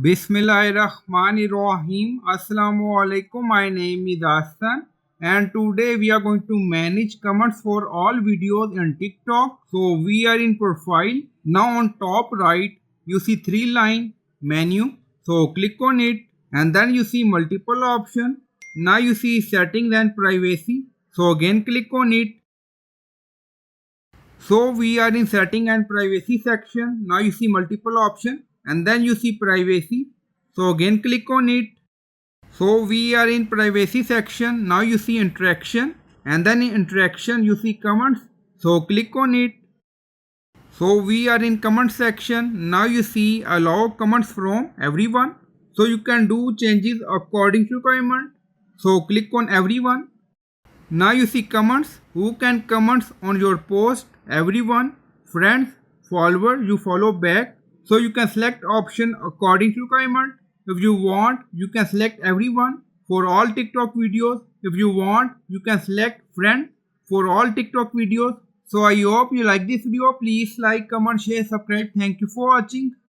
Bismillahirrahmanirrahim. Assalamu alaikum. My name is Hassan, and today we are going to manage comments for all videos in TikTok. So we are in profile. Now on top right you see three line menu. So click on it and then you see multiple option. Now you see settings and privacy. So again click on it. So we are in setting and privacy section. Now you see multiple option and then you see privacy. So again click on it. So we are in privacy section. Now you see interaction and then in interaction you see comments. So click on it. So we are in comment section. Now you see allow comments from everyone. So you can do changes according to comment. So click on everyone. Now you see comments. Who can comments on your post? Everyone, friends, follower, you follow back. So you can select option according to comment. If you want, you can select everyone for all TikTok videos. If you want, you can select friend for all TikTok videos. So I hope you like this video. Please like, comment, share, subscribe. Thank you for watching.